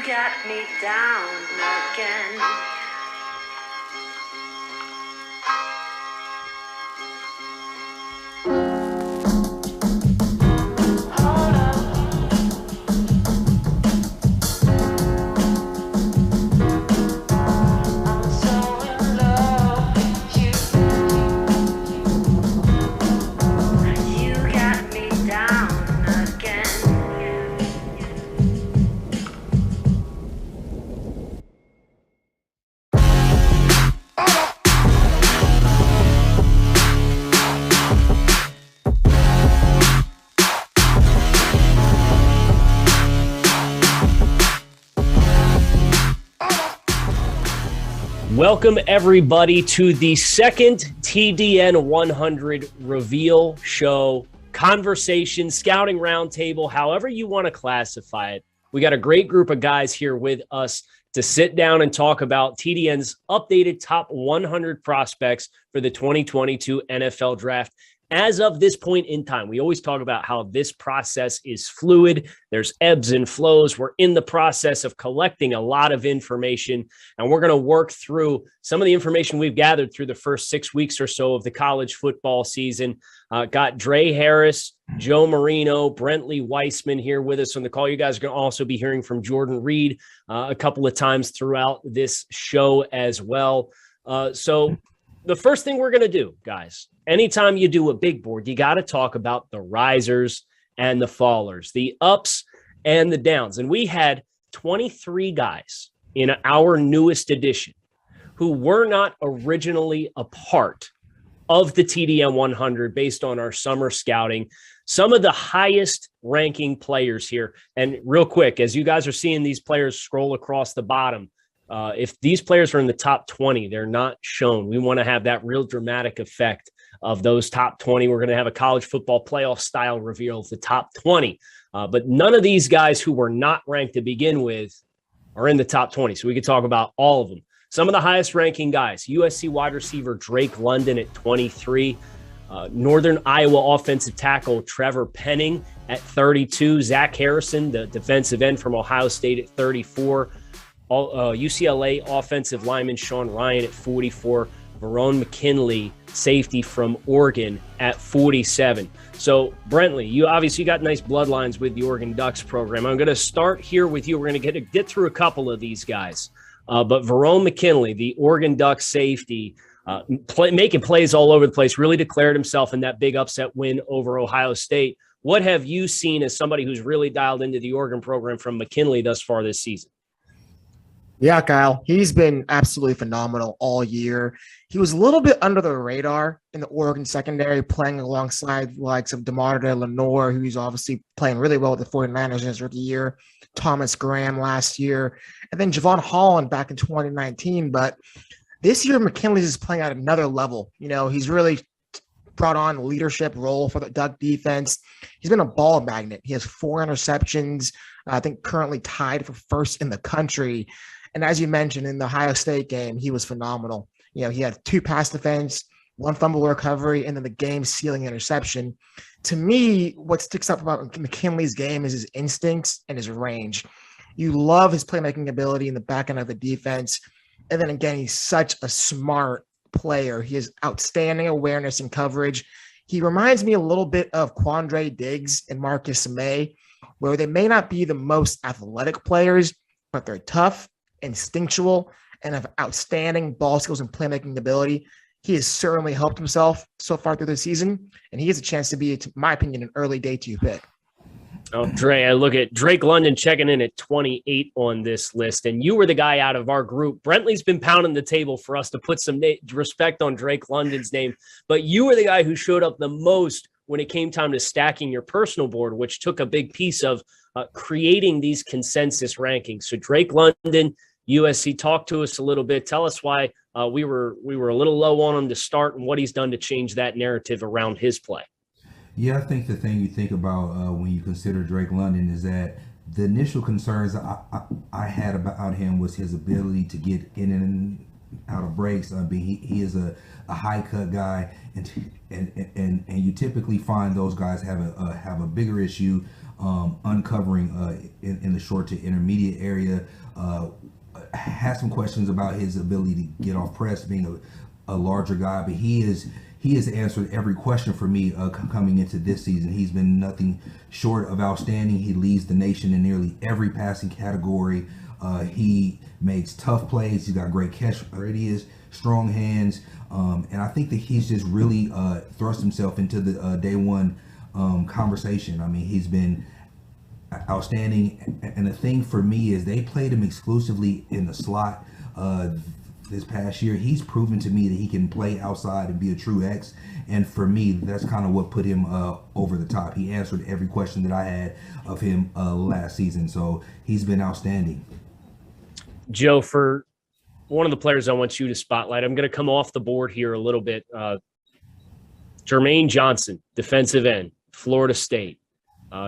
got me down again. Welcome, everybody, to the second TDN 100 reveal show, conversation, scouting roundtable, however you want to classify it. We got a great group of guys here with us to sit down and talk about TDN's updated top 100 prospects for the 2022 NFL Draft. As of this point in time, we always talk about how this process is fluid. There's ebbs and flows. We're in the process of collecting a lot of information, and we're going to work through some of the information we've gathered through the first 6 weeks or so of the college football season. Got Drae Harris, Joe Marino, Brentley Weissman here with us on the call. You guys are going to also be hearing from Jordan Reid a couple of times throughout this show as well. So the first thing we're going to do, guys, anytime you do a big board, you got to talk about the risers and the fallers, the ups and the downs. And we had 23 guys in our newest edition who were not originally a part of the TDN 100 based on our summer scouting. Some of the highest ranking players here. And real quick, as you guys are seeing these players scroll across the bottom, if these players are in the top 20, they're not shown. We want to have that real dramatic effect of those top 20. We're going to have a college football playoff style reveal of the top 20. But none of these guys who were not ranked to begin with are in the top 20. So we could talk about all of them. Some of the highest ranking guys: USC wide receiver Drake London at 23. Northern Iowa offensive tackle Trevor Penning at 32. Zach Harrison, the defensive end from Ohio State, at 34. UCLA offensive lineman Sean Ryan at 44. VERONE McKinley, safety from Oregon, at 47. So, Brentley, you obviously got nice bloodlines with the Oregon Ducks program. I'm going to start here with you. We're going to get through a couple of these guys. But VERONE McKinley, the Oregon Ducks safety, making plays all over the place, really declared himself in that big upset win over Ohio State. What have you seen as somebody who's really dialed into the Oregon program from McKinley thus far this season? Yeah, Kyle, he's been absolutely phenomenal all year. He was a little bit under the radar in the Oregon secondary, playing alongside likes of DeMar Lenore, who's obviously playing really well with the 49ers in his rookie year, Thomas Graham last year, and then Javon Holland back in 2019. But this year, McKinley is playing at another level. You know, he's really brought on a leadership role for the Duck defense. He's been a ball magnet. He has 4 interceptions, I think currently tied for first in the country. And as you mentioned, in the Ohio State game, he was phenomenal. You know, he had 2 pass defense, 1 fumble recovery, and then the game-sealing interception. To me, what sticks out about McKinley's game is his instincts and his range. You love his playmaking ability in the back end of the defense. And then again, he's such a smart player. He has outstanding awareness and coverage. He reminds me a little bit of Quandre Diggs and Marcus May, where they may not be the most athletic players, but they're tough, instinctual, and have outstanding ball skills and playmaking ability. He has certainly helped himself so far through the season, and he has a chance to be, in my opinion, an early day 2 pick. Oh, Drae, I look at Drake London checking in at 28 on this list, and you were the guy out of our group. Brentley's been pounding the table for us to put some respect on Drake London's name, but you were the guy who showed up the most when it came time to stacking your personal board, which took a big piece of creating these consensus rankings. So Drake London, USC, talk to us a little bit. Tell us why we were a little low on him to start and what he's done to change that narrative around his play. Yeah, I think the thing you think about when you consider Drake London is that the initial concerns I had about him was his ability to get in and out of breaks. I mean, he is a high cut guy, and you typically find those guys have a bigger issue uncovering in the short to intermediate area. Had some questions about his ability to get off press, being a larger guy, but he has answered every question for me coming into this season. He's been nothing short of outstanding. He leads the nation in nearly every passing category. He makes tough plays. He's got great catch radius, strong hands, and I think that he's just really thrust himself into the day one conversation. I mean, he's been outstanding, and the thing for me is they played him exclusively in the slot this past year. He's proven to me that he can play outside and be a true X, and for me, that's kind of what put him over the top. He answered every question that I had of him last season, so he's been outstanding. Joe, for one of the players I want you to spotlight, I'm going to come off the board here a little bit. Jermaine Johnson, defensive end, Florida State.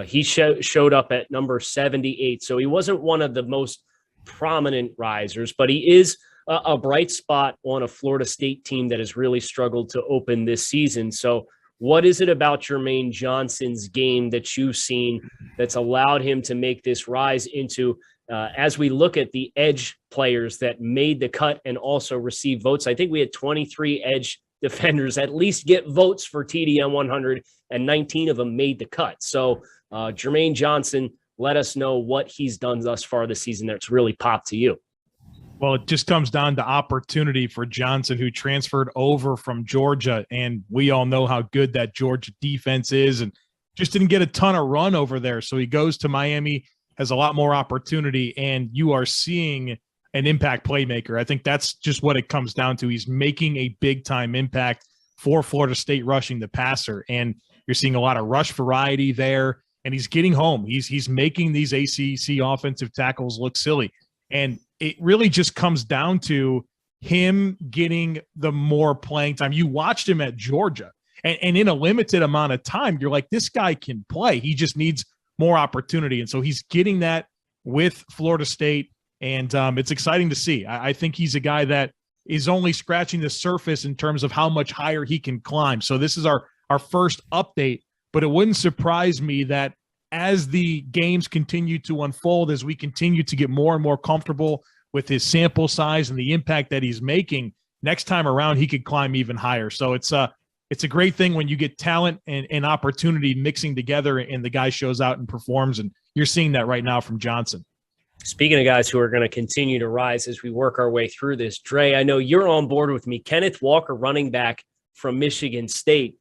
He showed up at number 78, so he wasn't one of the most prominent risers, but he is a bright spot on a Florida State team that has really struggled to open this season. So what is it about Jermaine Johnson's game that you've seen that's allowed him to make this rise into, as we look at the edge players that made the cut and also received votes? I think we had 23 edge defenders at least get votes for TDN 100, and 19 of them made the cut. So Jermaine Johnson, let us know what he's done thus far this season that's really popped to you. Well, it just comes down to opportunity for Johnson, who transferred over from Georgia, and we all know how good that Georgia defense is, and just didn't get a ton of run over there. So he goes to Miami, has a lot more opportunity, and you are seeing an impact playmaker. I think that's just what it comes down to. He's making a big-time impact for Florida State rushing the passer, and you're seeing a lot of rush variety there, and he's getting home. He's making these ACC offensive tackles look silly, and it really just comes down to him getting the more playing time. You watched him at Georgia, and in a limited amount of time, you're like, this guy can play. He just needs more opportunity, and so he's getting that with Florida State, and it's exciting to see. I think he's a guy that is only scratching the surface in terms of how much higher he can climb. So this is our first update, but it wouldn't surprise me that as the games continue to unfold, as we continue to get more and more comfortable with his sample size and the impact that he's making, next time around he could climb even higher. So it's a great thing when you get talent and opportunity mixing together and the guy shows out and performs, and you're seeing that right now from Johnson. Speaking of guys who are going to continue to rise as we work our way through this, Drae, I know you're on board with me. Kenneth Walker, running back from Michigan State.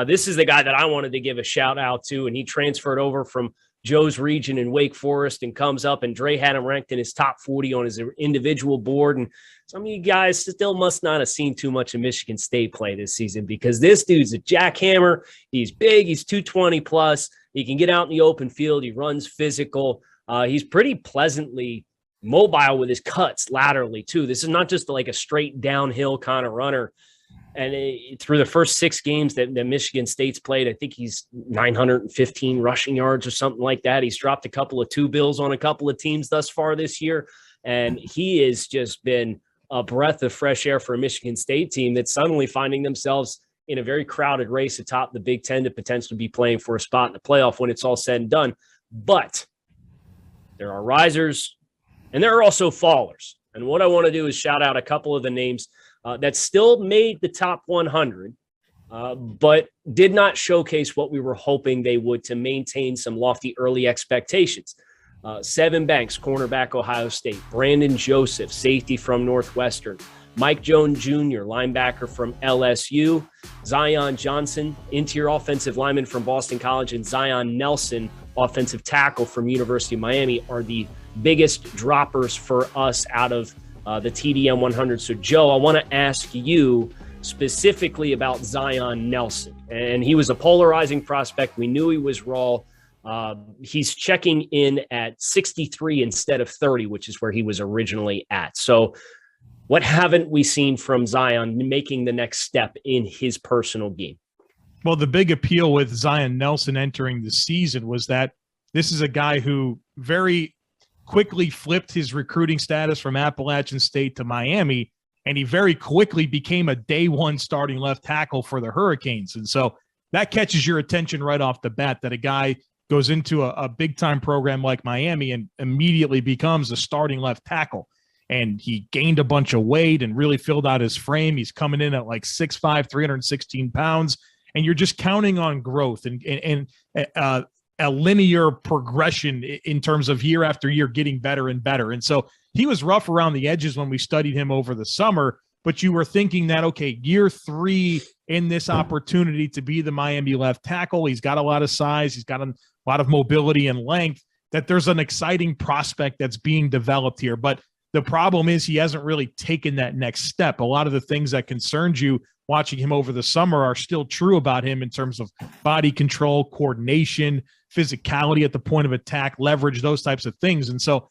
This is the guy that I wanted to give a shout out to, and he transferred over from Joe's region in Wake Forest and comes up, and Drae had him ranked in his top 40 on his individual board. And some of you guys still must not have seen too much of Michigan State play this season, because this dude's a jackhammer. He's big. He's 220 plus. He can get out in the open field. He runs physical. He's pretty pleasantly mobile with his cuts laterally too. This is not just like a straight downhill kind of runner. And through the first 6 games that Michigan State's played, I think he's 915 rushing yards or something like that. He's dropped a couple of 2-bills on a couple of teams thus far this year. And he has just been a breath of fresh air for a Michigan State team that's suddenly finding themselves in a very crowded race atop the Big Ten to potentially be playing for a spot in the playoff when it's all said and done. But there are risers and there are also fallers. And what I want to do is shout out a couple of the names that still made the top 100, but did not showcase what we were hoping they would to maintain some lofty early expectations. Sevyn Banks, cornerback, Ohio State. Brandon Joseph, safety from Northwestern. Mike Jones Jr., linebacker from LSU. Zion Johnson, interior offensive lineman from Boston College. And Zion Nelson, offensive tackle from University of Miami, are the biggest droppers for us out of the TDN 100. So, Joe, I want to ask you specifically about Zion Nelson. And he was a polarizing prospect. We knew he was raw. He's checking in at 63 instead of 30, which is where he was originally at. So what haven't we seen from Zion making the next step in his personal game? Well, the big appeal with Zion Nelson entering the season was that this is a guy who very quickly flipped his recruiting status from Appalachian State to Miami, and he very quickly became a day one starting left tackle for the Hurricanes. And so that catches your attention right off the bat, that a guy goes into a big-time program like Miami and immediately becomes a starting left tackle. And he gained a bunch of weight and really filled out his frame. He's coming in at like 6'5", 316 pounds. And you're just counting on growth and a linear progression in terms of year after year getting better and better. And so he was rough around the edges when we studied him over the summer, but you were thinking that, okay, year 3 in this opportunity to be the Miami left tackle, he's got a lot of size, he's got a lot of mobility and length, that there's an exciting prospect that's being developed here. But the problem is he hasn't really taken that next step. A lot of the things that concerned you watching him over the summer are still true about him in terms of body control, coordination, physicality at the point of attack, leverage, those types of things. And so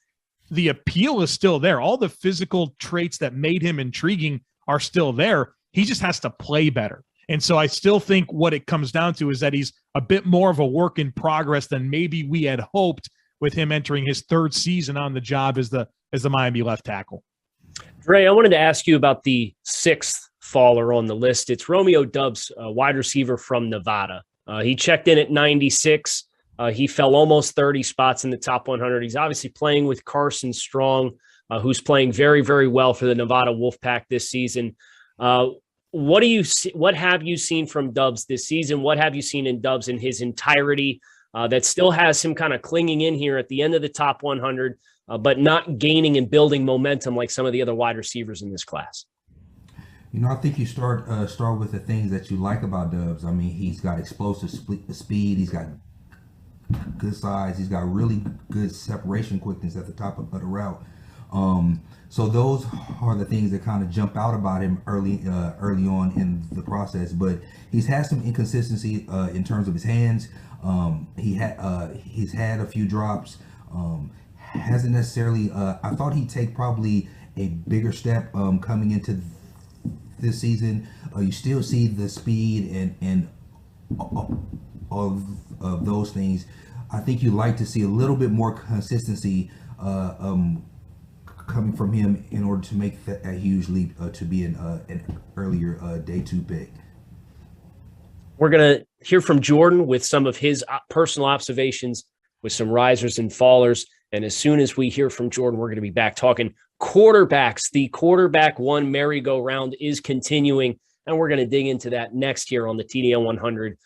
the appeal is still there. All the physical traits that made him intriguing are still there. He just has to play better. And so I still think what it comes down to is that he's a bit more of a work in progress than maybe we had hoped with him entering his 3rd season on the job as the Miami left tackle. Drae, I wanted to ask you about the 6th faller on the list. It's Romeo Doubs, a wide receiver from Nevada. He checked in at 96. He fell almost 30 spots in the top 100. He's obviously playing with Carson Strong, who's playing very, very well for the Nevada Wolfpack this season. What have you seen from Doubs this season? What have you seen in Doubs in his entirety that still has him kind of clinging in here at the end of the top 100, but not gaining and building momentum like some of the other wide receivers in this class? You know, I think you start with the things that you like about Doubs. I mean, he's got explosive speed. He's got good size. He's got really good separation quickness at the top of the route. So those are the things that kind of jump out about him early on in the process. But he's had some inconsistency in terms of his hands. He's had a few drops. Hasn't necessarily. I thought he'd take probably a bigger step coming into this season. You still see the speed and of those things. I think you'd like to see a little bit more consistency coming from him in order to make a huge leap to be an earlier day 2 pick. We're going to hear from Jordan with some of his personal observations with some risers and fallers. And as soon as we hear from Jordan, we're going to be back talking quarterbacks. The quarterback one merry-go-round is continuing, and we're going to dig into that next here on the TDN 100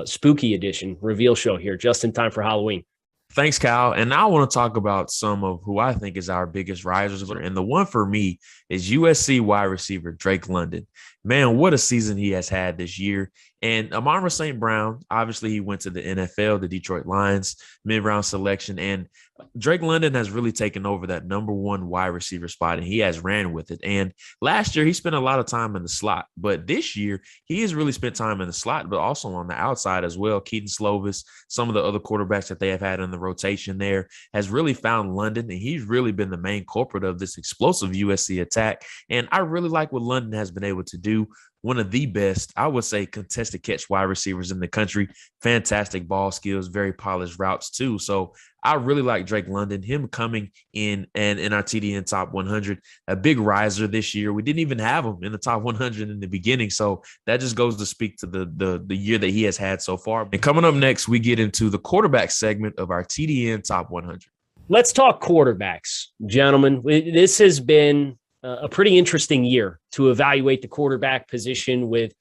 Spooky Edition reveal show here, just in time for Halloween. Thanks, Kyle. And now I want to talk about some of who I think is our biggest risers. And the one for me is USC wide receiver Drake London. Man, what a season he has had this year. And Amon-Ra St. Brown, obviously he went to the NFL, the Detroit Lions, mid-round selection. And Drake London has really taken over that number 1 wide receiver spot, and he has ran with it. And last year, he spent a lot of time in the slot. But this year, he has really spent time in the slot, but also on the outside as well. Keaton Slovis, some of the other quarterbacks that they have had in the rotation there, has really found London, and he's really been the main culprit of this explosive USC attack. And I really like what London has been able to do. One of the best, I would say, contested catch wide receivers in the country. Fantastic ball skills, very polished routes too. So I really like Drake London, him coming in and in our TDN top 100, a big riser this year. We didn't even have him in the top 100 in the beginning. So that just goes to speak to the year that he has had so far. And coming up next, we get into the quarterback segment of our TDN top 100. Let's talk quarterbacks, gentlemen. This has been a pretty interesting year to evaluate the quarterback position with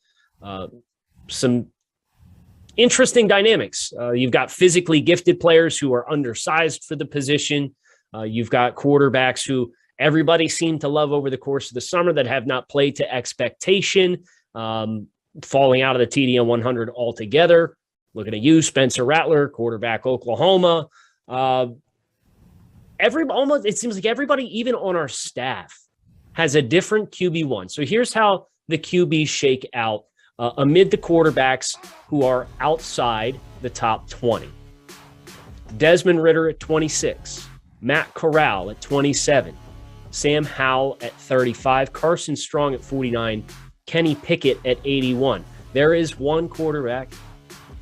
some interesting dynamics. You've got physically gifted players who are undersized for the position. You've got quarterbacks who everybody seemed to love over the course of the summer that have not played to expectation, falling out of the TDN 100 altogether. Looking at you, Spencer Rattler, quarterback Oklahoma. It seems like everybody, even on our staff, has a different QB1. So here's how the QBs shake out amid the quarterbacks who are outside the top 20. Desmond Ridder at 26, Matt Corral at 27, Sam Howell at 35, Carson Strong at 49, Kenny Pickett at 81. There is one quarterback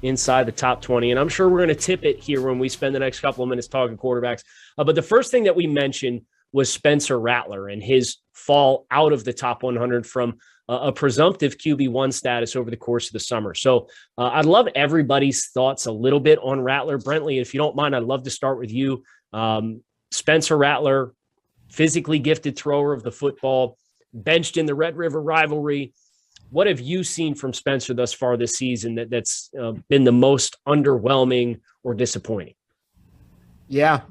inside the top 20, and I'm sure we're going to tip it here when we spend the next couple of minutes talking quarterbacks. But the first thing that we mentioned was Spencer Rattler and his fall out of the top 100 from a presumptive QB1 status over the course of the summer. So I'd love everybody's thoughts a little bit on Rattler. Brentley, if you don't mind, I'd love to start with you. Spencer Rattler, physically gifted thrower of the football, benched in the Red River rivalry. What have you seen from Spencer thus far this season that's been the most underwhelming or disappointing? Yeah,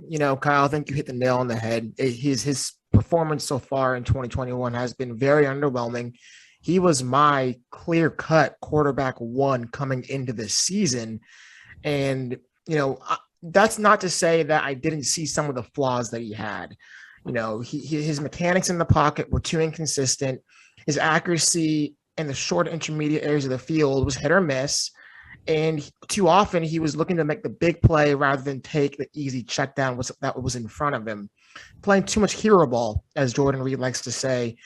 Kyle, I think you hit the nail on the head. His performance so far in 2021 has been very underwhelming. He was my clear-cut quarterback one coming into this season. And, that's not to say that I didn't see some of the flaws that he had. His mechanics in the pocket were too inconsistent. His accuracy in the short intermediate areas of the field was hit or miss. And too often he was looking to make the big play rather than take the easy check down that was in front of him. Playing too much hero ball, as Jordan Reid likes to say.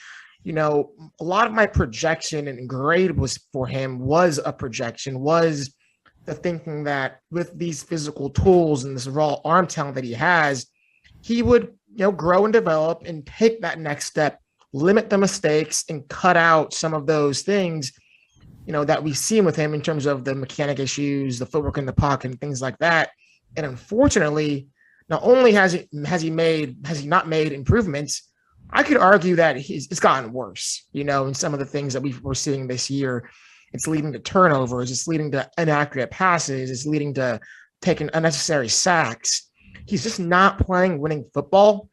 A lot of my projection and grade was for him was the thinking that with these physical tools and this raw arm talent that he has, he would, grow and develop and take that next step, limit the mistakes and cut out some of those things, that we've seen with him in terms of the mechanic issues, the footwork in the pocket and things like that. And unfortunately, not only has he not made improvements, I could argue that it's gotten worse, in some of the things that we're seeing this year. It's leading to turnovers. It's leading to inaccurate passes. It's leading to taking unnecessary sacks. He's just not playing winning football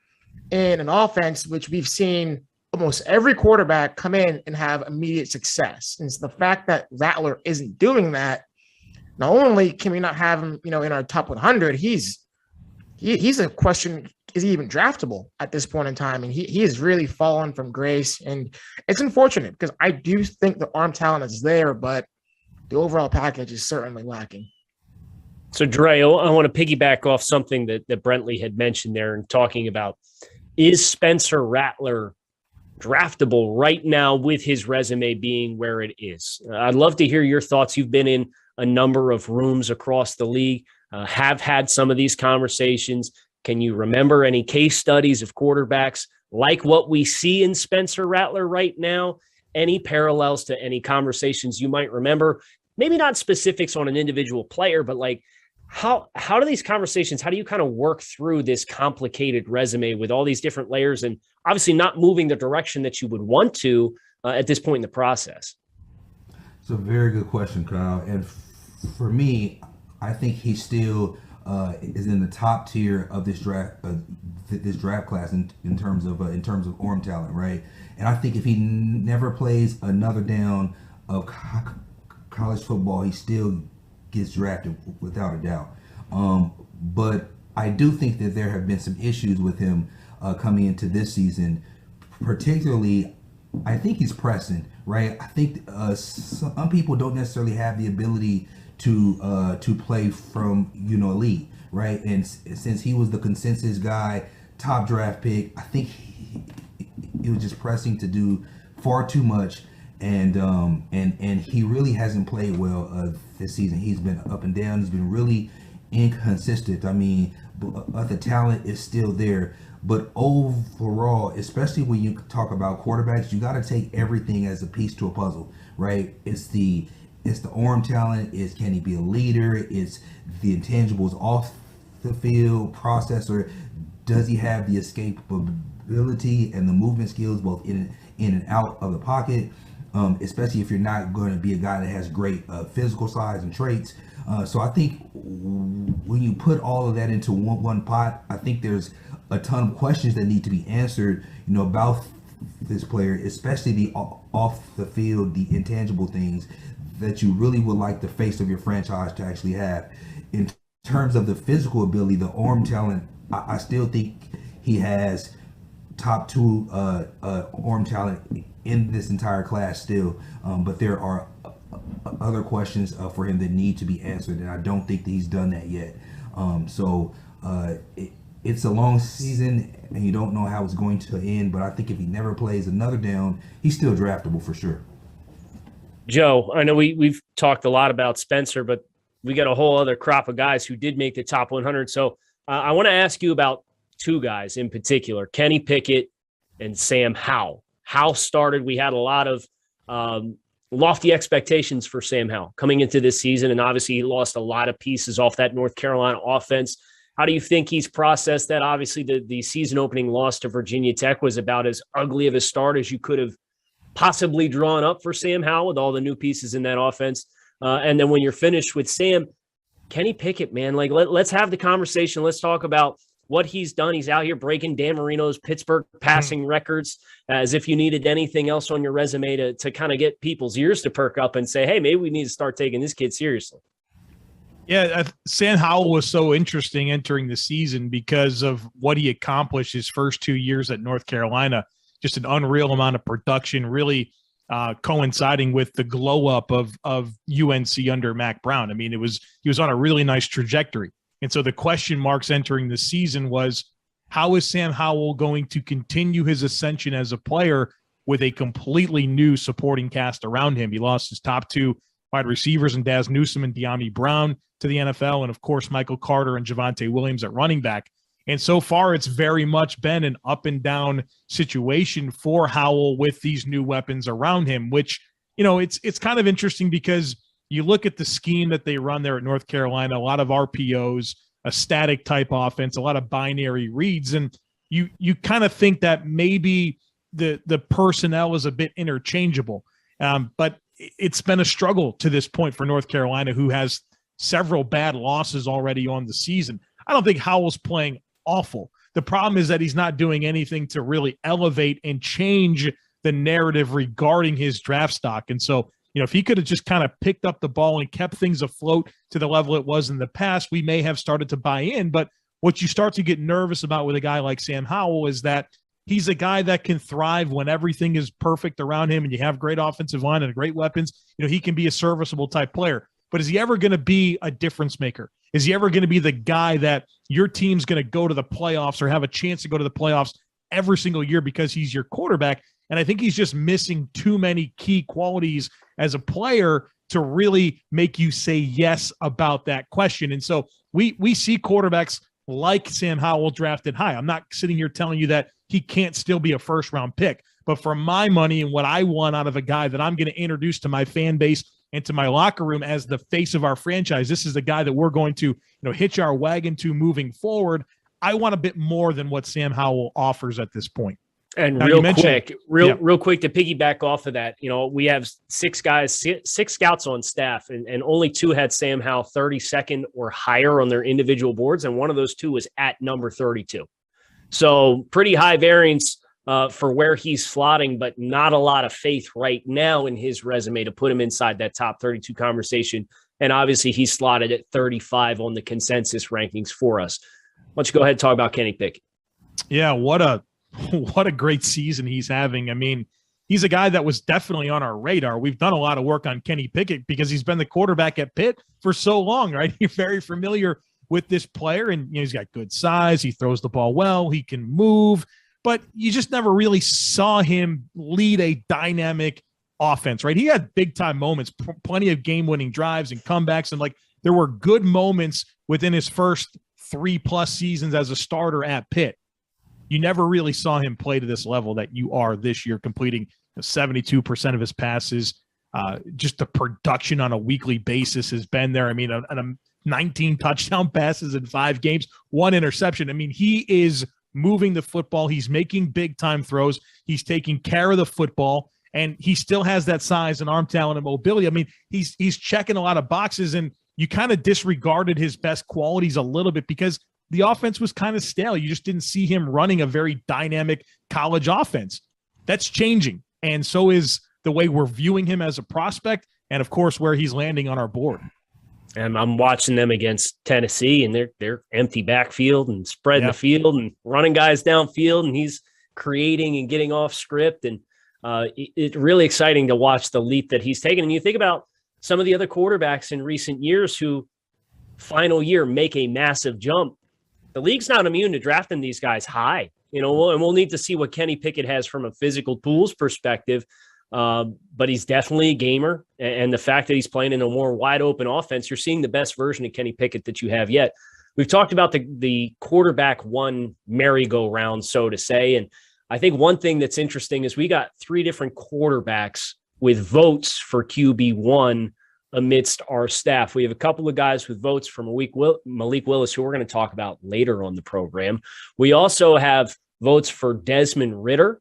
in an offense, which we've seen almost every quarterback come in and have immediate success. And so the fact that Rattler isn't doing that, not only can we not have him, in our top 100, he's a question, is he even draftable at this point in time? And he has really fallen from grace. And it's unfortunate because I do think the arm talent is there, but the overall package is certainly lacking. So, Drae, I want to piggyback off something that Brentley had mentioned there and talking about, is Spencer Rattler draftable right now with his resume being where it is? I'd love to hear your thoughts. You've been in a number of rooms across the league, have had some of these conversations. Can you remember any case studies of quarterbacks like what we see in Spencer Rattler right now? Any parallels to any conversations you might remember? Maybe not specifics on an individual player, but like how do these conversations, how do you kind of work through this complicated resume with all these different layers and obviously not moving the direction that you would want to at this point in the process? It's a very good question, Kyle. And for me, I think he still is in the top tier of this draft class in terms of arm talent, right? And I think if he never plays another down of college football, he still gets drafted without a doubt. But I do think that there have been some issues with him coming into this season. Particularly, I think he's pressing, right? I think some people don't necessarily have the ability to play from elite, right? And since he was the consensus guy, top draft pick, I think he was just pressing to do far too much. And he really hasn't played well this season. He's been up and down. He's been really inconsistent. I mean, the talent is still there, but overall, especially when you talk about quarterbacks, you got to take everything as a piece to a puzzle, right? It's the arm talent. Can he be a leader? It's the intangibles off the field, processor. Does he have the escapability and the movement skills both in and out of the pocket? Especially if you're not going to be a guy that has great physical size and traits. So I think when you put all of that into one pot, I think there's a ton of questions that need to be answered, about this player, especially the off the field, the intangible things that you really would like the face of your franchise to actually have. In terms of the physical ability, the arm talent, I still think he has top two arm talent in this entire class still, but there are other questions for him that need to be answered, and I don't think that he's done that yet. It's a long season, and you don't know how it's going to end, but I think if he never plays another down, he's still draftable for sure. Joe, I know we've talked a lot about Spencer, but we got a whole other crop of guys who did make the top 100. So I want to ask you about two guys in particular, Kenny Pickett and Sam Howell. Howell started, we had a lot of lofty expectations for Sam Howell coming into this season, and obviously he lost a lot of pieces off that North Carolina offense. How do you think he's processed that? Obviously, the season opening loss to Virginia Tech was about as ugly of a start as you could have possibly drawn up for Sam Howell with all the new pieces in that offense. And then when you're finished with Sam, Kenny Pickett, man, like let's have the conversation. Let's talk about what he's done. He's out here breaking Dan Marino's Pittsburgh passing records, as if you needed anything else on your resume to kind of get people's ears to perk up and say, hey, maybe we need to start taking this kid seriously. Yeah, Sam Howell was so interesting entering the season because of what he accomplished his first 2 years at North Carolina. Just an unreal amount of production, really coinciding with the glow up of UNC under Mac Brown. I mean, he was on a really nice trajectory. And so the question marks entering the season was, how is Sam Howell going to continue his ascension as a player with a completely new supporting cast around him? He lost his top two wide receivers in Daz Newsome and De'Ami Brown to the NFL, and of course, Michael Carter and Javonte Williams at running back. And so far, it's very much been an up and down situation for Howell with these new weapons around him, which, you know, it's kind of interesting because you look at the scheme that they run there at North Carolina, a lot of RPOs, a static type offense, a lot of binary reads. And you kind of think that maybe the personnel is a bit interchangeable. But it's been a struggle to this point for North Carolina, who has several bad losses already on the season. I don't think Howell's playing awful. The problem is that he's not doing anything to really elevate and change the narrative regarding his draft stock. And so, you know, if he could have just kind of picked up the ball and kept things afloat to the level it was in the past, we may have started to buy in. But what you start to get nervous about with a guy like Sam Howell is that he's a guy that can thrive when everything is perfect around him and you have great offensive line and great weapons. You know, he can be a serviceable type player. But is he ever going to be a difference maker? Is he ever going to be the guy that your team's going to go to the playoffs or have a chance to go to the playoffs every single year because he's your quarterback? And I think he's just missing too many key qualities as a player to really make you say yes about that question. And so we see quarterbacks like Sam Howell drafted high. I'm not sitting here telling you that he can't still be a first-round pick. But for my money and what I want out of a guy that I'm going to introduce to my fan base and to my locker room as the face of our franchise, this is the guy that we're going to, hitch our wagon to moving forward. I want a bit more than what Sam Howell offers at this point. And now, real quick to piggyback off of that, we have six scouts on staff, and only two had Sam Howell 32nd or higher on their individual boards, and one of those two was at number 32. So pretty high variance for where he's slotting, but not a lot of faith right now in his resume to put him inside that top 32 conversation. And obviously he's slotted at 35 on the consensus rankings for us. Why don't you go ahead and talk about Kenny Pickett? Yeah, what a great season he's having. I mean, he's a guy that was definitely on our radar. We've done a lot of work on Kenny Pickett because he's been the quarterback at Pitt for so long, right? You're very familiar with this player, and he's got good size. He throws the ball well. He can move, but you just never really saw him lead a dynamic offense, right? He had big-time moments, plenty of game-winning drives and comebacks, and there were good moments within his first 3+ seasons as a starter at Pitt. You never really saw him play to this level that you are this year, completing 72% of his passes. Just the production on a weekly basis has been there. I mean, 19 touchdown passes in 5 games, 1 interception. I mean, he is moving the football. He's making big-time throws. He's taking care of the football, and he still has that size and arm talent and mobility. I mean, he's checking a lot of boxes, and you kind of disregarded his best qualities a little bit because the offense was kind of stale. You just didn't see him running a very dynamic college offense. That's changing, and so is the way we're viewing him as a prospect and, of course, where he's landing on our board. And I'm watching them against Tennessee, and they're empty backfield and spreading the field and running guys downfield, and he's creating and getting off script. And it's really exciting to watch the leap that he's taken. And you think about some of the other quarterbacks in recent years who final year make a massive jump. The league's not immune to drafting these guys high, and we'll need to see what Kenny Pickett has from a physical tools perspective. But he's definitely a gamer, and the fact that he's playing in a more wide open offense, you're seeing the best version of Kenny Pickett that you have yet. we've talked about the quarterback one merry-go-round, so to say. And I think one thing that's interesting is we got 3 different quarterbacks with votes for QB1 amidst our staff. We have a couple of guys with votes for Malik Willis, who we're going to talk about later on the program. We also have votes for Desmond Ridder,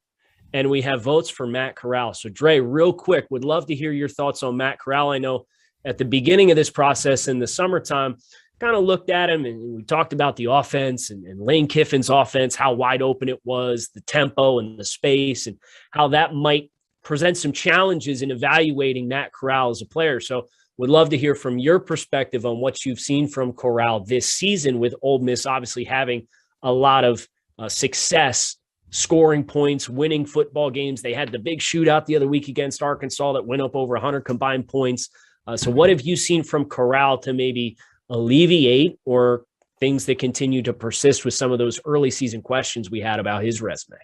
and we have votes for Matt Corral. So, Drae, real quick, would love to hear your thoughts on Matt Corral. I know at the beginning of this process in the summertime, kind of looked at him and we talked about the offense and Lane Kiffin's offense, how wide open it was, the tempo and the space, and how that might present some challenges in evaluating Matt Corral as a player. So would love to hear from your perspective on what you've seen from Corral this season, with Ole Miss obviously having a lot of success scoring points, winning football games. They had the big shootout the other week against Arkansas that went up over 100 combined points. So what have you seen from Corral to maybe alleviate or things that continue to persist with some of those early season questions we had about his resume?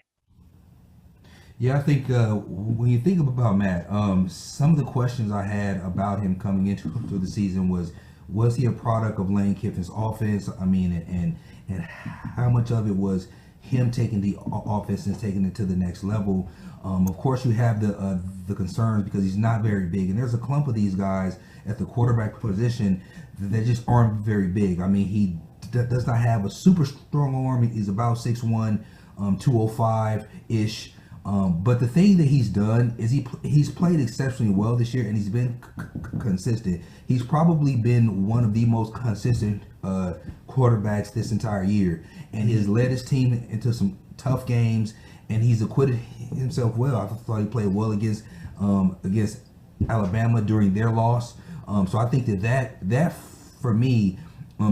Yeah, I think when you think about Matt, some of the questions I had about him coming into the season was he a product of Lane Kiffin's offense? I mean, and how much of it was him taking the offense and taking it to the next level? Of course, you have the concerns because he's not very big, and there's a clump of these guys at the quarterback position that just aren't very big. I mean, he does not have a super strong arm. He's about 6'1", 205-ish. But the thing that he's done is he's played exceptionally well this year, and he's been consistent. He's probably been one of the most consistent quarterbacks this entire year, and he has led his team into some tough games, and he's acquitted himself well. I thought he played well against Alabama during their loss. So I think that for me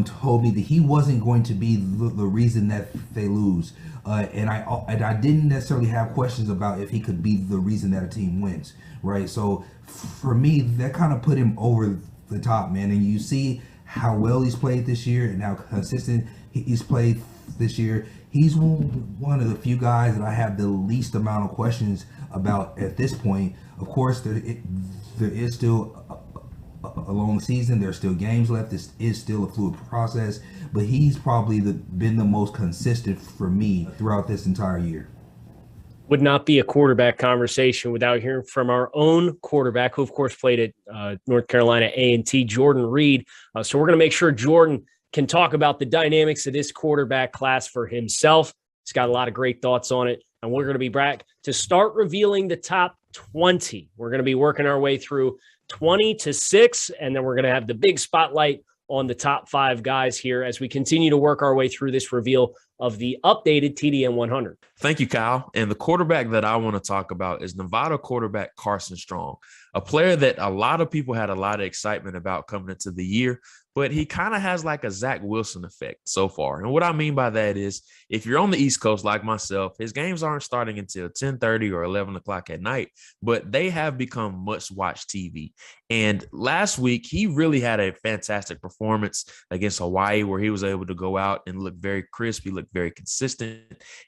told me that he wasn't going to be the reason that they lose. And I didn't necessarily have questions about if he could be the reason that a team wins, right? So for me, that kind of put him over the top, man. And you see how well he's played this year and how consistent he's played this year. He's one of the few guys that I have the least amount of questions about at this point. Of course, there is still a long season. There's still games left. This is still a fluid process, but he's probably been the most consistent for me throughout this entire year. Would not be a quarterback conversation without hearing from our own quarterback, who of course played at North Carolina A&T, Jordan Reid. So we're going to make sure Jordan can talk about the dynamics of this quarterback class for himself. He's got a lot of great thoughts on it, and we're going to be back to start revealing the top 20. We're going to be working our way through 20 to 6, and then we're going to have the big spotlight on the top 5 guys here as we continue to work our way through this reveal of the updated TDN 100. Thank you, Kyle. And the quarterback that I want to talk about is Nevada quarterback Carson Strong, a player that a lot of people had a lot of excitement about coming into the year, but he kind of has like a Zach Wilson effect so far. And what I mean by that is, if you're on the East Coast like myself, his games aren't starting until 10:30 or 11 o'clock at night, but they have become must-watch TV. And last week, he really had a fantastic performance against Hawaii, where he was able to go out and look very crisp. He looked very consistent.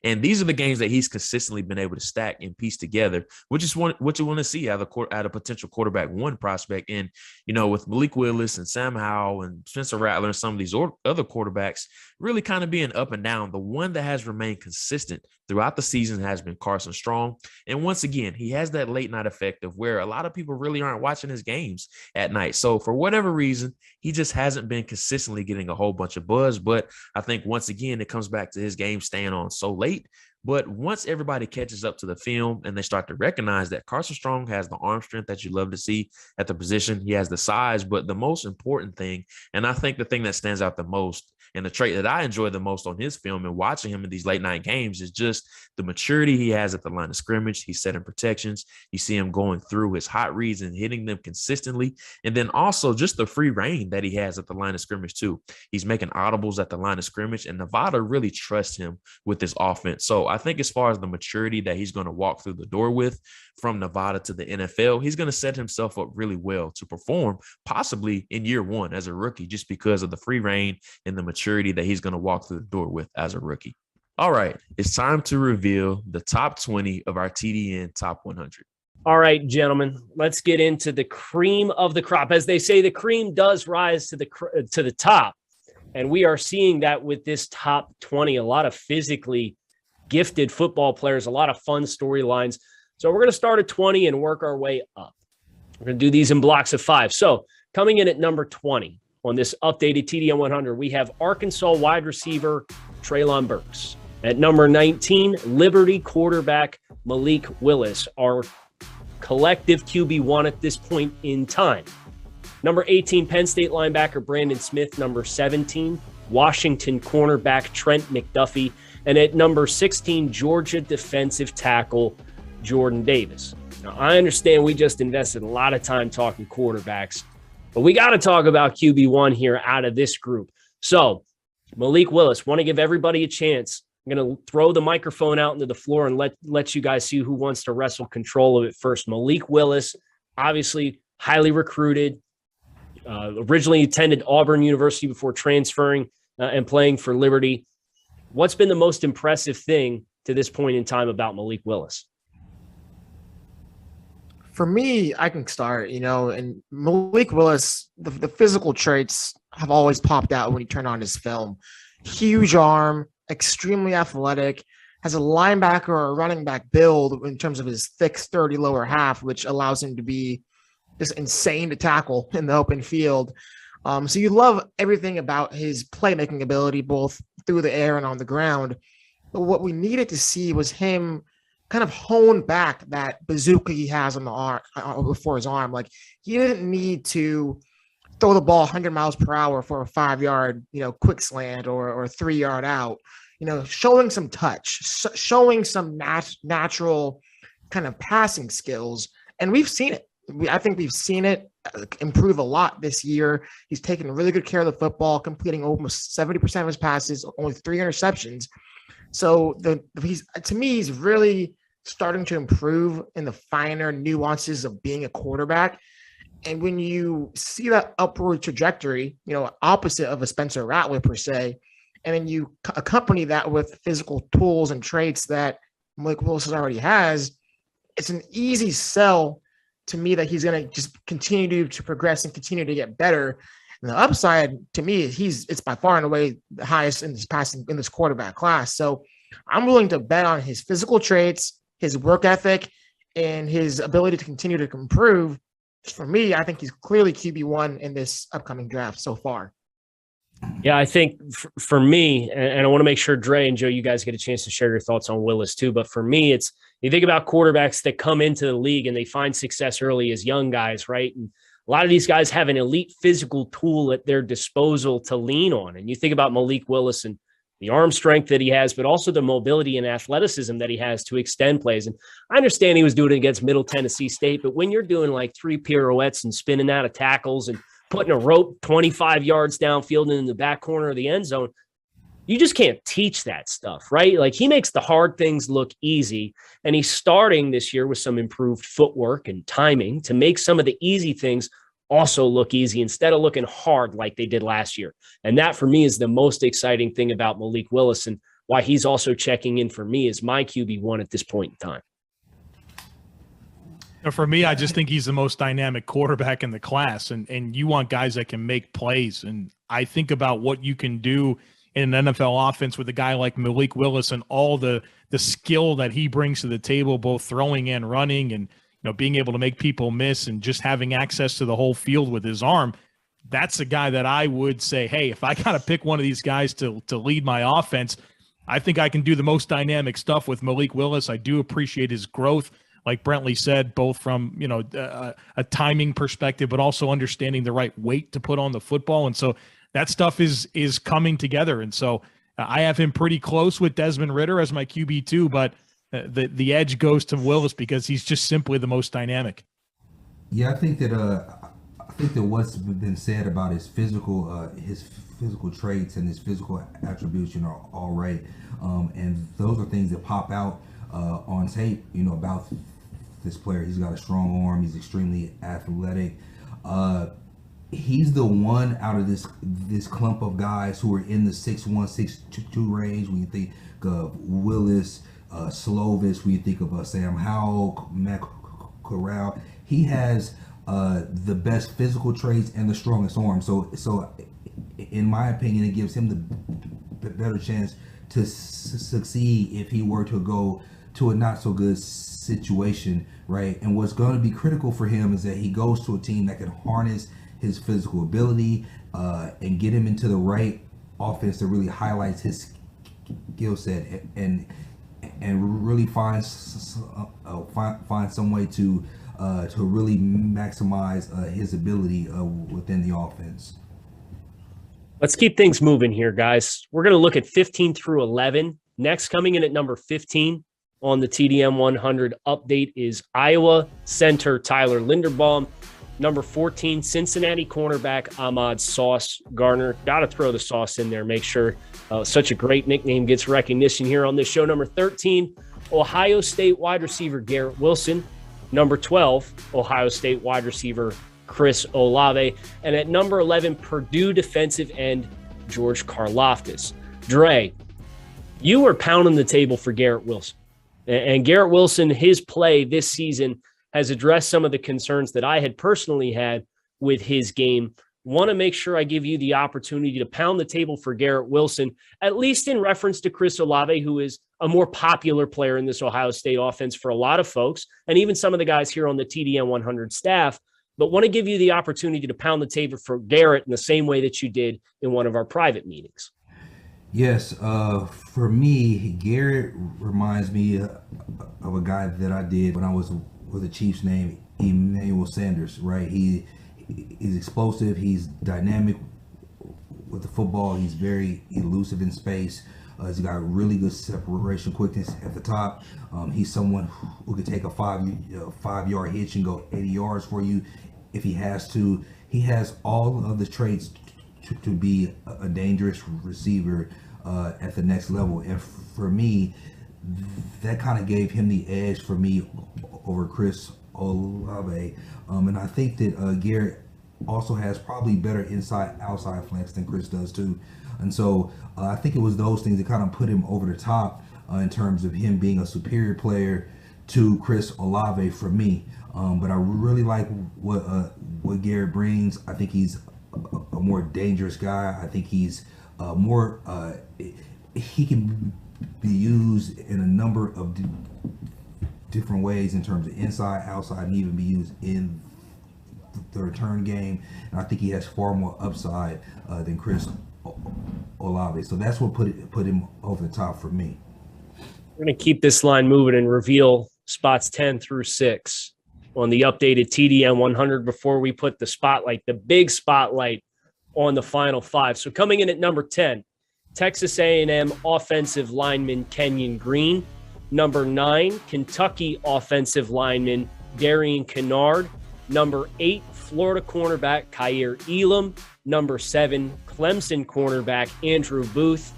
And these are the games that he's consistently been able to stack and piece together, which is what you want to see out of a potential quarterback one prospect. And, you know, with Malik Willis and Sam Howell and Spencer Rattler and some of these other quarterbacks really kind of being up and down, the one that has remained consistent throughout the season has been Carson Strong. And once again, he has that late night effect of where a lot of people really aren't watching his games at night. So for whatever reason, he just hasn't been consistently getting a whole bunch of buzz. But I think once again, it comes back to his game staying on so late. But once everybody catches up to the film and they start to recognize that Carson Strong has the arm strength that you love to see at the position, he has the size, but the most important thing, and I think the thing that stands out the most and the trait that I enjoy the most on his film and watching him in these late night games, is just the maturity he has at the line of scrimmage. He's setting protections. You see him going through his hot reads and hitting them consistently. And then also just the free reign that he has at the line of scrimmage too. He's making audibles at the line of scrimmage, and Nevada really trusts him with this offense. So I think as far as the maturity that he's going to walk through the door with from Nevada to the NFL, he's going to set himself up really well to perform possibly in year one as a rookie, just because of the free reign and the maturity that he's going to walk through the door with as a rookie. All right, it's time to reveal the top 20 of our TDN top 100. All right, gentlemen, let's get into the cream of the crop. As they say, the cream does rise to the top. And we are seeing that with this top 20, a lot of physically gifted football players, a lot of fun storylines. So we're going to start at 20 and work our way up. We're going to do these in blocks of 5. So coming in at number 20 on this updated TDN 100, we have Arkansas wide receiver Treylon Burks. At number 19, Liberty quarterback Malik Willis, our collective QB1 at this point in time. Number 18, Penn State linebacker Brandon Smith. Number 17, Washington cornerback Trent McDuffie. And at number 16, Georgia defensive tackle Jordan Davis. Now, I understand we just invested a lot of time talking quarterbacks, but we got to talk about QB1 here out of this group. So, Malik Willis, want to give everybody a chance. I'm going to throw the microphone out into the floor and let you guys see who wants to wrestle control of it first. Malik Willis, obviously highly recruited, originally attended Auburn University before transferring and playing for Liberty. What's been the most impressive thing to this point in time about Malik Willis? For me, I can start, and Malik Willis, the physical traits have always popped out when you turn on his film. Huge arm, extremely athletic, has a linebacker or a running back build in terms of his thick, sturdy lower half, which allows him to be just insane to tackle in the open field. So you love everything about his playmaking ability, both through the air and on the ground. But what we needed to see was him kind of hone back that bazooka he has on the arm before his arm. Like, he didn't need to throw the ball 100 miles per hour for a 5-yard, quick slant or a 3-yard out. Showing some touch, showing some natural kind of passing skills, and we've seen it. I think we've seen it improve a lot this year. He's taken really good care of the football, completing almost 70% of his passes, only 3 interceptions. So he's really starting to improve in the finer nuances of being a quarterback. And when you see that upward trajectory, opposite of a Spencer Rattler per se, and then you accompany that with physical tools and traits that Malik Willis already has, it's an easy sell to me that he's going to just continue to progress and continue to get better. And the upside to me, it's by far and away the highest in this quarterback class. So I'm willing to bet on his physical traits, his work ethic, and his ability to continue to improve. For me, I think he's clearly QB1 in this upcoming draft so far. Yeah, I think for me, and I want to make sure Drae and Joe, you guys get a chance to share your thoughts on Willis too. But for me, it's, you think about quarterbacks that come into the league and they find success early as young guys, right? And a lot of these guys have an elite physical tool at their disposal to lean on. And you think about Malik Willis and the arm strength that he has, but also the mobility and athleticism that he has to extend plays. And I understand he was doing it against Middle Tennessee State, but when you're doing like 3 pirouettes and spinning out of tackles and putting a rope 25 yards downfield and in the back corner of the end zone, you just can't teach that stuff, right? Like, he makes the hard things look easy, and he's starting this year with some improved footwork and timing to make some of the easy things also look easy instead of looking hard like they did last year. And that for me is the most exciting thing about Malik Willis, and why he's also checking in for me as my QB1 at this point in time. For me, I just think he's the most dynamic quarterback in the class, and you want guys that can make plays. And I think about what you can do in an NFL offense with a guy like Malik Willis and all the skill that he brings to the table, both throwing and running, and being able to make people miss and just having access to the whole field with his arm. That's a guy that I would say, hey, if I got to pick one of these guys to lead my offense, I think I can do the most dynamic stuff with Malik Willis. I do appreciate his growth, like Brentley said, both from a timing perspective, but also understanding the right weight to put on the football. And so that stuff is coming together. And so I have him pretty close with Desmond Ridder as my QB2, but the edge goes to Willis because he's just simply the most dynamic. Yeah, I think that what's been said about his physical traits and his physical attributes, are all right, and those are things that pop out on tape, about this player. He's got a strong arm. He's extremely athletic. He's the one out of this clump of guys who are in the 6'1", 6'2" range. When you think of Willis, Slovis, when you think of Sam Howell, Matt Corral, he has the best physical traits and the strongest arm. So in my opinion, it gives him the better chance to succeed if he were to go to a not so good situation, right? And what's going to be critical for him is that he goes to a team that can harness his physical ability and get him into the right offense that really highlights his skill set and really find some way to really maximize his ability within the offense. Let's keep things moving here, guys. We're going to look at 15 through 11. Next, coming in at number 15 on the TDN 100 update is Iowa center Tyler Linderbaum. Number 14, Cincinnati cornerback Ahmad Sauce Gardner. Got to throw the sauce in there. Make sure such a great nickname gets recognition here on this show. Number 13, Ohio State wide receiver Garrett Wilson. Number 12, Ohio State wide receiver Chris Olave. And at number 11, Purdue defensive end George Karlaftis. Drae, you were pounding the table for Garrett Wilson. And Garrett Wilson, his play this season has addressed some of the concerns that I had personally had with his game. Want to make sure I give you the opportunity to pound the table for Garrett Wilson, at least in reference to Chris Olave, who is a more popular player in this Ohio State offense for a lot of folks, and even some of the guys here on the TDN 100 staff, but want to give you the opportunity to pound the table for Garrett in the same way that you did in one of our private meetings. Yes, for me, Garrett reminds me of a guy that I did when I was with the Chiefs named Emmanuel Sanders, right? He's explosive, he's dynamic with the football, he's very elusive in space. He's got really good separation quickness at the top. He's someone who could take a 5-yard hitch and go 80 yards for you if he has to. He has all of the traits to be a dangerous receiver at the next level. And for me, that kind of gave him the edge for me over Chris Olave. And I think that Garrett also has probably better inside-outside flanks than Chris does too. And so I think it was those things that kind of put him over the top in terms of him being a superior player to Chris Olave for me. But I really like what Garrett brings. I think he's a more dangerous guy. I think he's more he can be used in a number of different ways in terms of inside, outside, and even be used in the return game. And I think he has far more upside than Chris Olave. So that's what put him over the top for me. We're going to keep this line moving and reveal spots 10 through 6 on the updated TDN 100 before we put the big spotlight on the final 5. So coming in at number 10, Texas A&M offensive lineman Kenyon Green. Number 9, Kentucky offensive lineman Darian Kennard. Number 8, Florida cornerback Kaiir Elam. Number 7, Clemson cornerback Andrew Booth.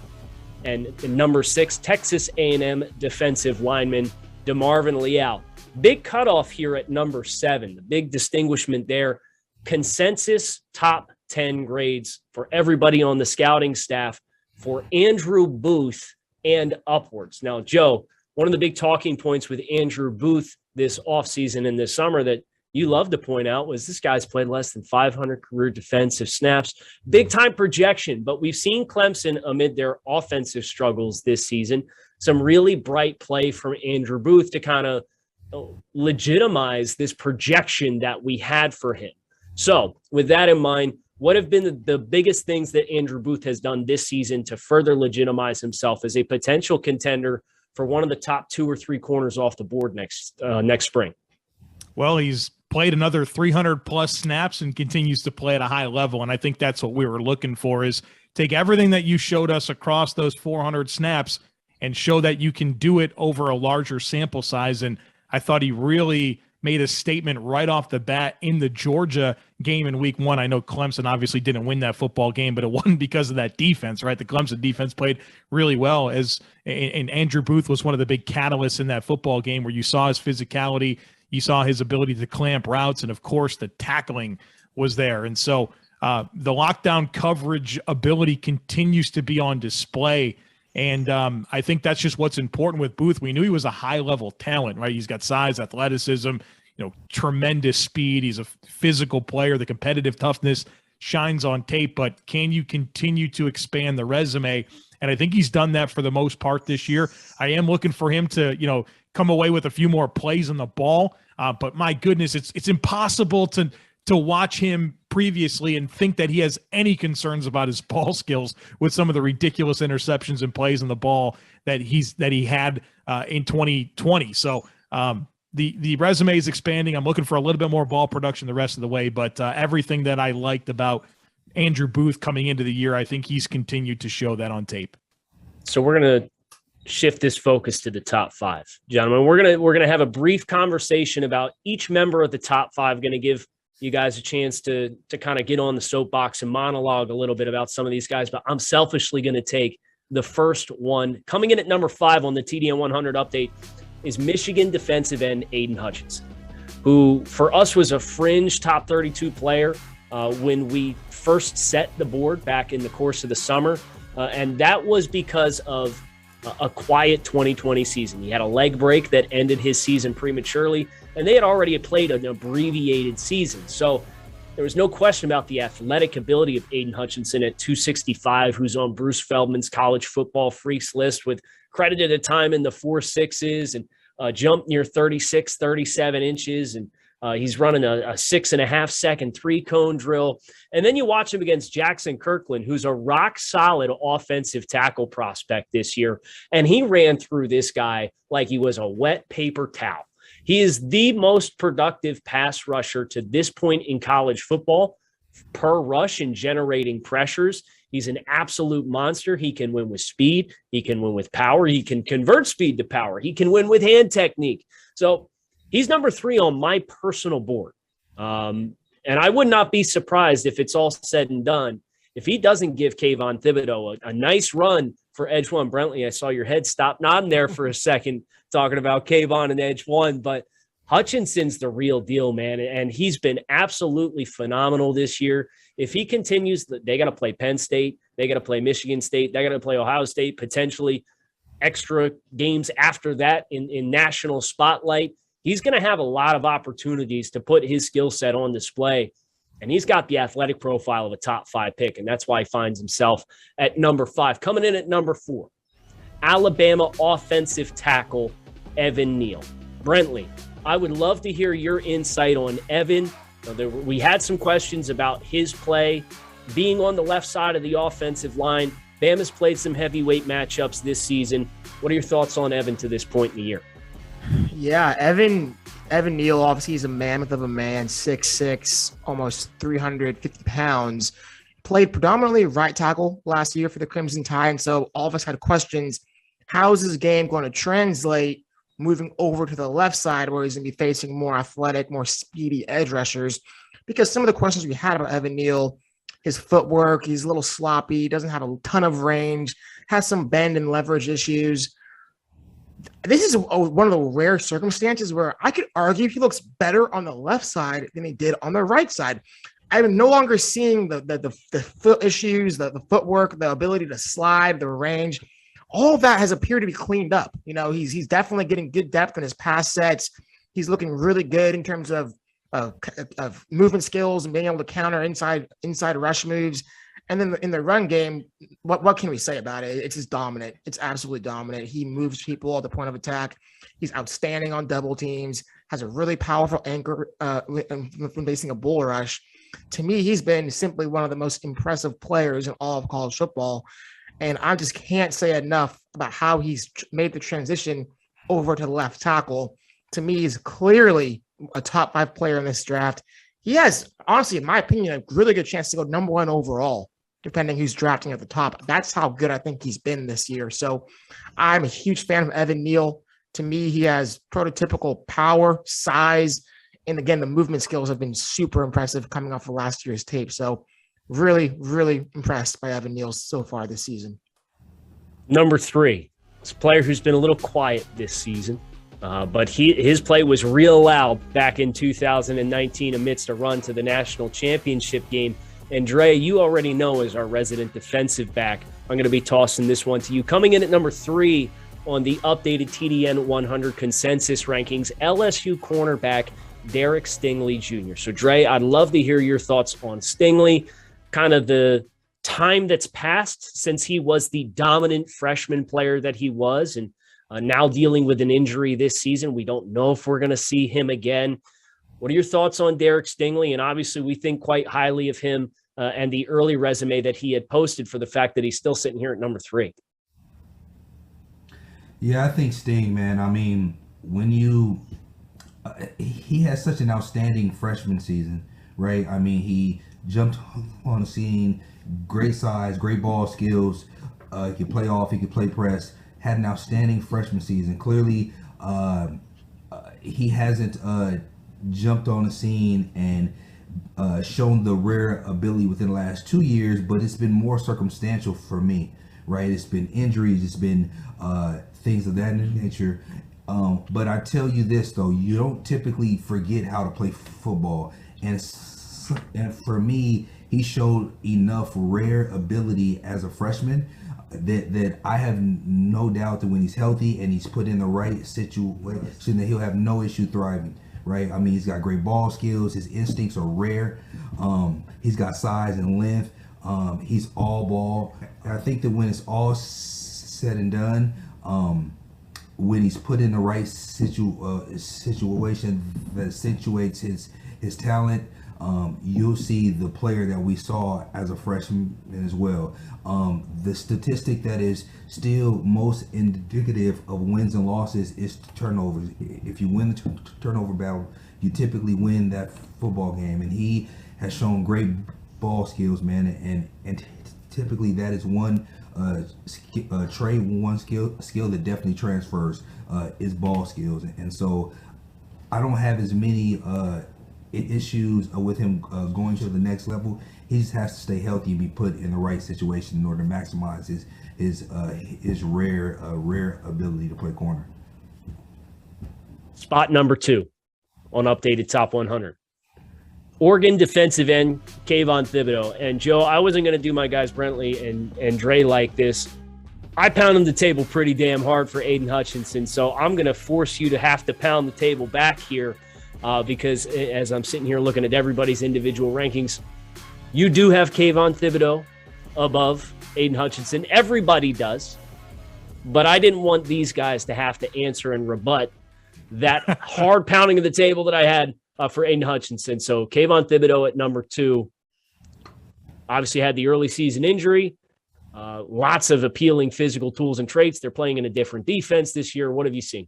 And number 6, Texas A&M defensive lineman DeMarvin Leal. Big cutoff here at number 7. The big distinguishment there. Consensus top 10 grades for everybody on the scouting staff for Andrew Booth and upwards. Now, Joe, one of the big talking points with Andrew Booth this offseason and this summer that you love to point out was this guy's played less than 500 career defensive snaps. Big time projection, but we've seen Clemson amid their offensive struggles this season. Some really bright play from Andrew Booth to kind of legitimize this projection that we had for him. So with that in mind, what have been the biggest things that Andrew Booth has done this season to further legitimize himself as a potential contender for one of the top 2 or 3 corners off the board next spring? Well, he's played another 300 plus snaps and continues to play at a high level. And I think that's what we were looking for, is take everything that you showed us across those 400 snaps and show that you can do it over a larger sample size. And I thought he really made a statement right off the bat in the Georgia game in week 1. I know Clemson obviously didn't win that football game, but it wasn't because of that defense, right? The Clemson defense played really well, and Andrew Booth was one of the big catalysts in that football game where you saw his physicality, you saw his ability to clamp routes, and of course the tackling was there. And so the lockdown coverage ability continues to be on display. And I think that's just what's important with Booth. We knew he was a high-level talent, right? He's got size, athleticism, tremendous speed. He's a physical player. The competitive toughness shines on tape, but can you continue to expand the resume? And I think he's done that for the most part this year. I am looking for him to, come away with a few more plays on the ball. But my goodness, it's impossible to watch him previously and think that he has any concerns about his ball skills with some of the ridiculous interceptions and plays on the ball that he had in 2020. So the resume is expanding. I'm looking for a little bit more ball production the rest of the way, but everything that I liked about Andrew Booth coming into the year, I think he's continued to show that on tape. So we're going to shift this focus to the top 5, gentlemen. We're going to have a brief conversation about each member of the top 5. Going to give you guys a chance to kind of get on the soapbox and monologue a little bit about some of these guys, but I'm selfishly going to take the first one. Coming in at number 5 on the TDN 100 update is Michigan defensive end Aiden Hutchinson, who for us was a fringe top 32 player when we first set the board back in the course of the summer. And that was because of a quiet 2020 season. He had a leg break that ended his season prematurely, and they had already played an abbreviated season. So there was no question about the athletic ability of Aiden Hutchinson at 265, who's on Bruce Feldman's college football freaks list with credited a time in the 4.6s and jumped near 36, 37 inches. And he's running a 6.5 second 3-cone drill. And then you watch him against Jackson Kirkland, who's a rock solid offensive tackle prospect this year. And he ran through this guy like he was a wet paper towel. He is the most productive pass rusher to this point in college football per rush and generating pressures. He's an absolute monster. He can win with speed. He can win with power. He can convert speed to power. He can win with hand technique. So he's number 3 on my personal board. And I would not be surprised if it's all said and done, if he doesn't give Kayvon Thibodeau a nice run for Edge 1. Brentley, I saw your head stop nodding there for a second talking about Kayvon and Edge 1, but Hutchinson's the real deal, man. And he's been absolutely phenomenal this year. If he continues, they got to play Penn State. They got to play Michigan State. They got to play Ohio State, potentially extra games after that in national spotlight. He's going to have a lot of opportunities to put his skill set on display. And he's got the athletic profile of a top 5 pick. And that's why he finds himself at number 5. Coming in at number 4, Alabama offensive tackle, Evan Neal. Brentley, I would love to hear your insight on Evan. We had some questions about his play being on the left side of the offensive line. Bama's played some heavyweight matchups this season. What are your thoughts on Evan to this point in the year? Yeah, Evan Neal, obviously he's a mammoth of a man, 6'6", almost 350 pounds. Played predominantly right tackle last year for the Crimson Tide, and so all of us had questions. How is his game going to translate moving over to the left side where he's going to be facing more athletic, more speedy edge rushers? Because some of the questions we had about Evan Neal, his footwork, he's a little sloppy, doesn't have a ton of range, has some bend and leverage issues. This is one of the rare circumstances where I could argue he looks better on the left side than he did on the right side. I'm no longer seeing the foot issues, the footwork, the ability to slide, the range. All of that has appeared to be cleaned up. He's definitely getting good depth in his pass sets. He's looking really good in terms of movement skills and being able to counter inside rush moves. And then in the run game, what can we say about it? It's just dominant. It's absolutely dominant. He moves people at the point of attack. He's outstanding on double teams, has a really powerful anchor when facing a bull rush. To me, he's been simply one of the most impressive players in all of college football. And I just can't say enough about how he's made the transition over to left tackle. To me, he's clearly a top 5 player in this draft. He has, honestly, in my opinion, a really good chance to go number 1 overall, depending who's drafting at the top. That's how good I think he's been this year. So I'm a huge fan of Evan Neal. To me, he has prototypical power, size, and again, the movement skills have been super impressive coming off of last year's tape. So really, really impressed by Evan Neal so far this season. Number 3, it's a player who's been a little quiet this season, but his play was real loud back in 2019 amidst a run to the national championship game. And Drae, you already know as our resident defensive back, I'm going to be tossing this one to you. Coming in at number 3 on the updated TDN 100 consensus rankings, LSU cornerback Derek Stingley Jr. So Drae, I'd love to hear your thoughts on Stingley. kind of the time that's passed since he was the dominant freshman player that he was, and now dealing with an injury this season. We don't know if we're going to see him again. What are your thoughts on Derek Stingley? And obviously we think quite highly of him and the early resume that he had posted, for the fact that he's still sitting here at number 3. Yeah, I think Sting, man. I mean, when he has such an outstanding freshman season, right? I mean, he jumped on the scene, great size, great ball skills. He could play off, he could play press. Had an outstanding freshman season. Clearly, he hasn't jumped on the scene and shown the rare ability within the last 2 years, but it's been more circumstantial for me, right? It's been injuries, it's been things of that nature. But I tell you this, though, you don't typically forget how to play football. And for me, he showed enough rare ability as a freshman that I have no doubt that when he's healthy and he's put in the right situation, that he'll have no issue thriving, right? I mean, he's got great ball skills. His instincts are rare. He's got size and length. He's all ball. I think that when it's all said and done, when he's put in the right situation that accentuates his talent, you'll see the player that we saw as a freshman as well. The statistic that is still most indicative of wins and losses is turnovers. If you win the turnover battle, you typically win that football game. And he has shown great ball skills, man. And typically that is one trait, one skill that definitely transfers is ball skills. And so I don't have as many issues with him going to the next level. He just has to stay healthy and be put in the right situation in order to maximize his rare ability to play corner. Spot number 2 on updated top 100. Oregon defensive end Kayvon Thibodeau. And Joe, I wasn't going to do my guys Brentley and Drae like this. I pounded the table pretty damn hard for Aiden Hutchinson, so I'm going to force you to have to pound the table back here because as I'm sitting here looking at everybody's individual rankings, you do have Kayvon Thibodeau above Aiden Hutchinson. Everybody does, but I didn't want these guys to have to answer and rebut that hard pounding of the table that I had for Aiden Hutchinson. So Kayvon Thibodeau at number 2. Obviously had the early season injury. Lots of appealing physical tools and traits. They're playing in a different defense this year. What have you seen?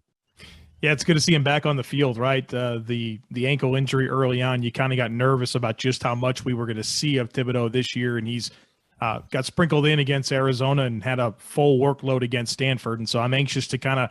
Yeah, it's good to see him back on the field, right? The ankle injury early on, you kind of got nervous about just how much we were going to see of Thibodeau this year, and he's got sprinkled in against Arizona and had a full workload against Stanford. And so I'm anxious to kind of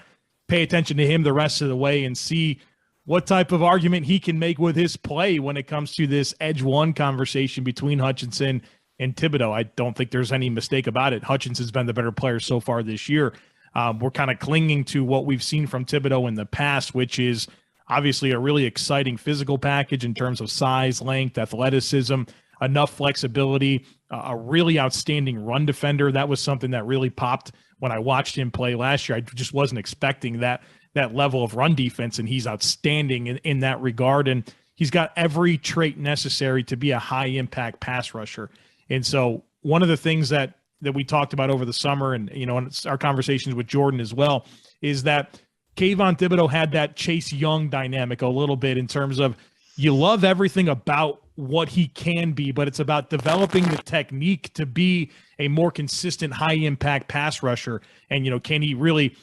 pay attention to him the rest of the way and see what type of argument he can make with his play when it comes to this edge one conversation between Hutchinson and Thibodeau. I don't think there's any mistake about it. Hutchinson's been the better player so far this year. We're kind of clinging to what we've seen from Thibodeau in the past, which is obviously a really exciting physical package in terms of size, length, athleticism, enough flexibility, a really outstanding run defender. That was something that really popped when I watched him play last year. I just wasn't expecting that level of run defense, and he's outstanding in that regard. And he's got every trait necessary to be a high-impact pass rusher. And so one of the things that we talked about over the summer and, in our conversations with Jordan as well, is that Kayvon Thibodeau had that Chase Young dynamic a little bit in terms of you love everything about what he can be, but it's about developing the technique to be a more consistent high-impact pass rusher. And, can he really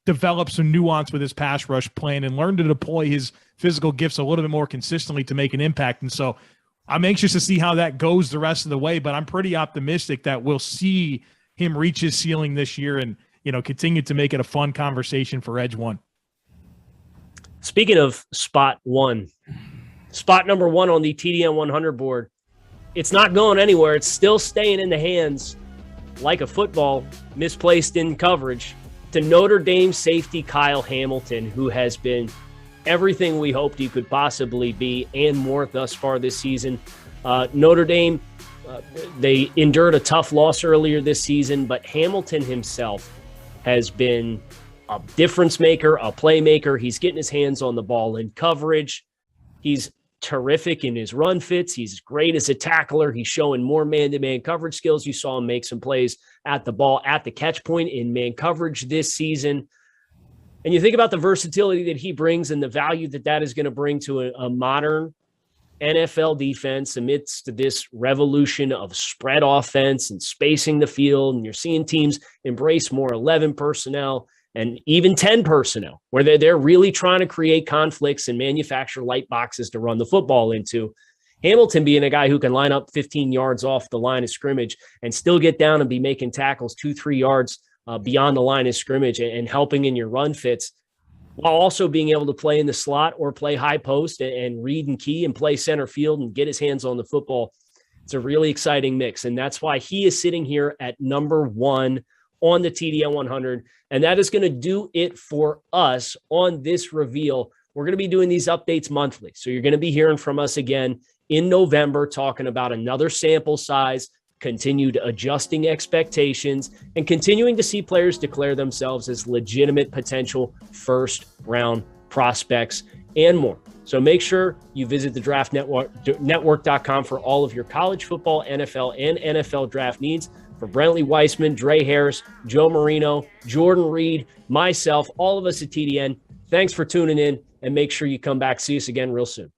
develop some nuance with his pass rush plan and learn to deploy his physical gifts a little bit more consistently to make an impact? And so I'm anxious to see how that goes the rest of the way, but I'm pretty optimistic that we'll see him reach his ceiling this year and, continue to make it a fun conversation for Edge One. Speaking of spot 1, spot number 1 on the TDN 100 board, it's not going anywhere. It's still staying in the hands like a football misplaced in coverage to Notre Dame safety Kyle Hamilton, who has been everything we hoped he could possibly be and more thus far this season. Notre Dame, they endured a tough loss earlier this season, but Hamilton himself has been a difference maker, a playmaker. He's getting his hands on the ball in coverage. He's terrific in his run fits. He's great as a tackler. He's showing more man-to-man coverage skills. You saw him make some plays at the ball, at the catch point in man coverage this season. And you think about the versatility that he brings and the value that that is going to bring to a modern NFL defense amidst this revolution of spread offense and spacing the field. And you're seeing teams embrace more 11 personnel and even 10 personnel, where they're really trying to create conflicts and manufacture light boxes to run the football into. Hamilton being a guy who can line up 15 yards off the line of scrimmage and still get down and be making tackles 2-3 yards beyond the line of scrimmage and helping in your run fits, while also being able to play in the slot or play high post and read and key and play center field and get his hands on the football. It's a really exciting mix, and that's why he is sitting here at number 1 on the TDN 100, and that is going to do it for us on this reveal. We're going to be doing these updates monthly, so you're going to be hearing from us again in November talking about another sample size, continued adjusting expectations, and continuing to see players declare themselves as legitimate potential first-round prospects and more. So make sure you visit the Draft Network.com for all of your college football, NFL, and NFL draft needs. For Brentley Weissman, Drae Harris, Joe Marino, Jordan Reid, myself, all of us at TDN, thanks for tuning in, and make sure you come back. See us again real soon.